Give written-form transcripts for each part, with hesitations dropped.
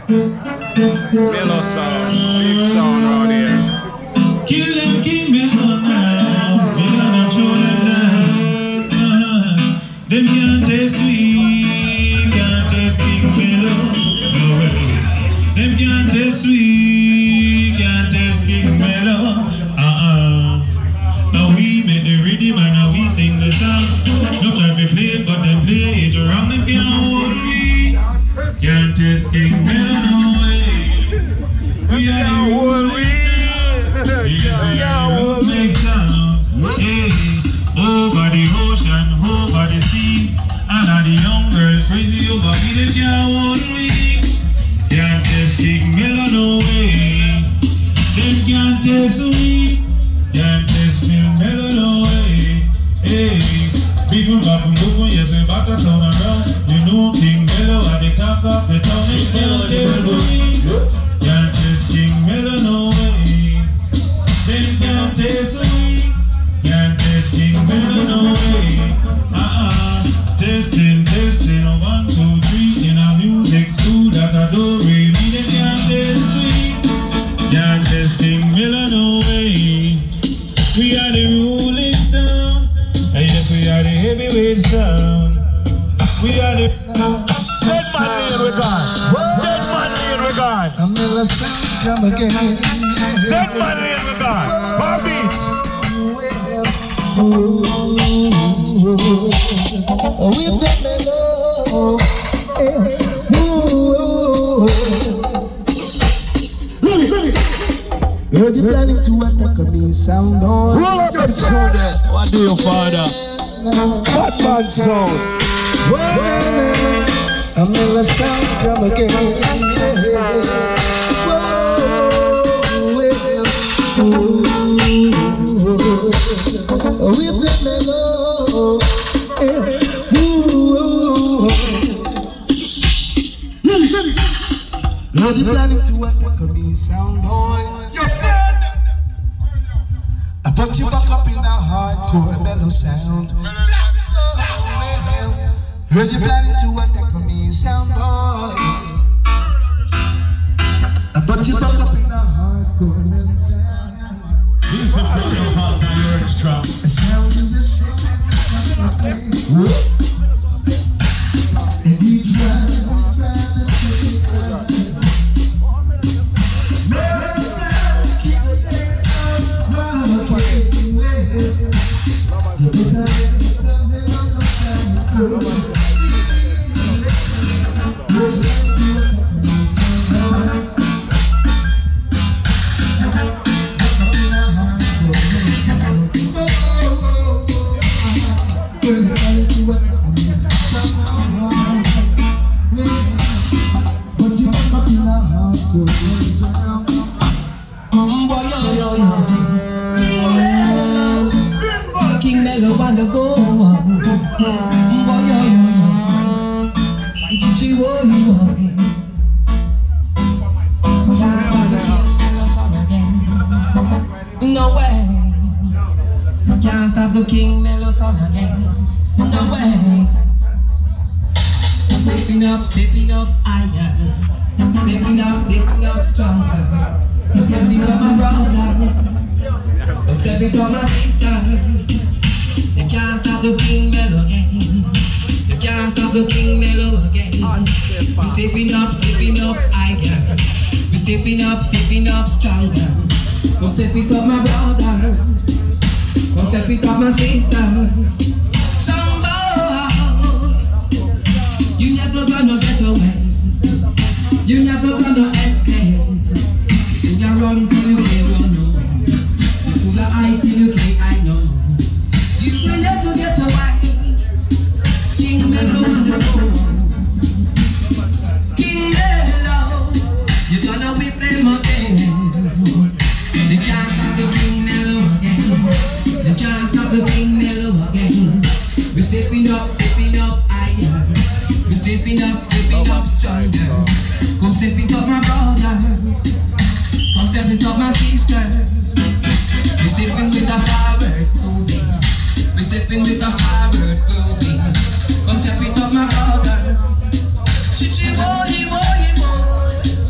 Mellow sound, big sound around here. Kill them King Mellow now. We gonna show them now. Them can't taste sweet, can't taste King Mellow. No way. Them can't taste sweet, can't taste King Mellow. Now we make the rhythm and now we sing the song. No try to play it, but them play it around. Them can't hold me. Can't taste King Mellow, no way. We are the rules make sound. Easy and make sound. Hey, over the ocean, over the sea. And all the young girls crazy over me. They can't hold me. Can't taste King Mellow, no way. Them can't taste me. Can't taste King Mellow, no way. Hey, people back from Google, yes, we back to sound around. You know King Mellow at the top of the town. They can't taste me. Can't taste King Mellow, no way. Them can't taste me. Can't taste King Mellow, no way. Testing, testing, 1, 2, 3 in a music school that I don't really need. They can't taste me. Can't taste King Mellow, no way. We are the ruling sound. And yes, we are the heavyweight sound. We are the Dead man in regard. Dead man in regard. I'm Mellow Sound, come again. Dead man in regard. Bobby. With the mellow. Heard you planning to attack me, sound boy. Roll up them children. What do you, father? Bad man sound. I'm Mellow Sound, come again. With the mellow. Heard you planning to attack me, sound boy. You're dead. I put you back up in a hardcore mellow sound. Heard you planning to attack me, sound boy. I put you back up in a hardcore mellow sound. This is from your heart and your extra. The sound is a strong. And each one is rather straight. Mellow sound, keep the dance on. Run away. King Mellow on the go. No way. Can't stop the King Mellow song again. No way. Stepping up higher. Stepping up stronger. Can become my brother. Don't become my sister. They can't stop the King Mellow again. They can't stop the King Mellow again. We're stepping up higher. We're stepping up stronger. Come step it up, my brother. Come step it up, my sister. Somehow, you never gonna get away. You never gonna escape. You can run till you can't run away. You pull the eye till you can't I know. You will never get away. King Mellow on the road. King Mellow, you're gonna whip them again. They can't stop the King Mellow again. They can't stop the King Mellow again. We're stepping up higher. We're stepping up stronger. Come step it up, my brother. Come step it up, my sister. We're stepping with a forward moving. We're stepping with a forward moving. Come step it up, my brother. Chichi boy, boy, boy.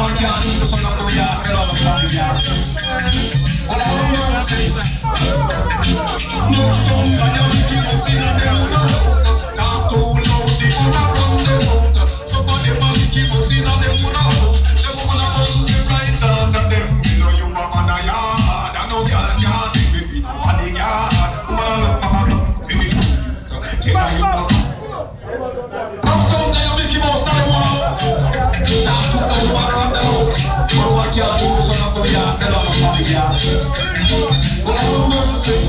one can't do so no do ya, tell all the family ya. Well, I don't know say no son, but you Mickey Mouse in a them house. Talk too loud, the other run them out. Some of them a Mickey Mouse in a them house. Them wanna run the right hand of them. You know you a man a yard, and no girl can't take me in a body yard. Wanna look at my look to me. So tell her you know. Now some day you Mickey Mouse now you want. Talk too loud, you a calm down. You know what can't do so no do ya, tell her no body yard. Well, I don't know say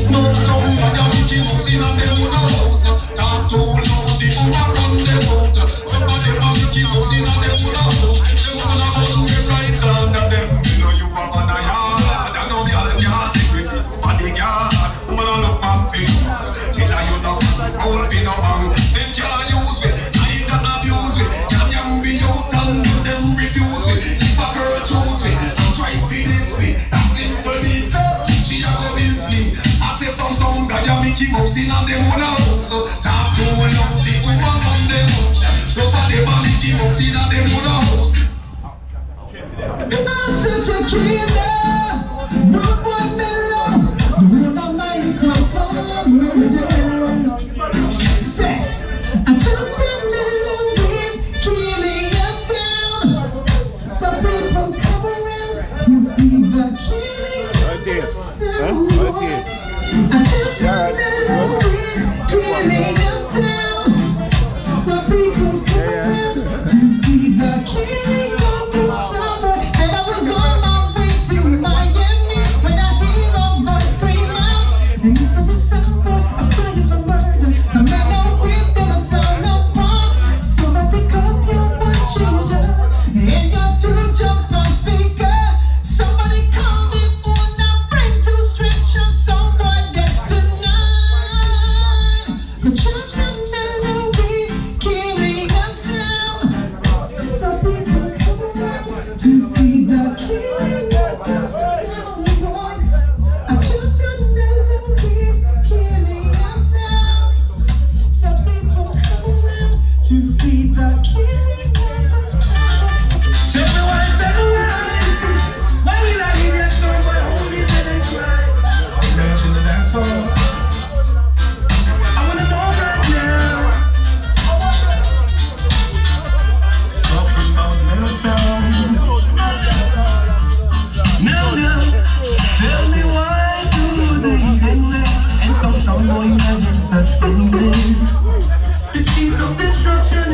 no son, but you Mickey Mouse in a them house. Talk too loud, the other run them out. Some of them a Mickey Mouse in a them house. Them wanna run the right hand of them. You know you a man a yard, and no girl can't take me in no body yard. Wanna look at me, tell her you know won't be no man. Them can't use me, I can abuse me. Can be out and them refuse me. If a girl choose me, and try to be this me. That's simple it. She a go miss me. I say some guy a Mickey Mouse in a them house. Talk too loud, the woman on them house. Nobody a Mickey Mouse in a them house. I'm such a killer, no boy mellow. You want a microphone, murder. Say, I just melodies, killing your sound. Some people come around to see the killing sound. I just melodies, killing your sound. Some people come around to see the killing of the sound. The seeds of destruction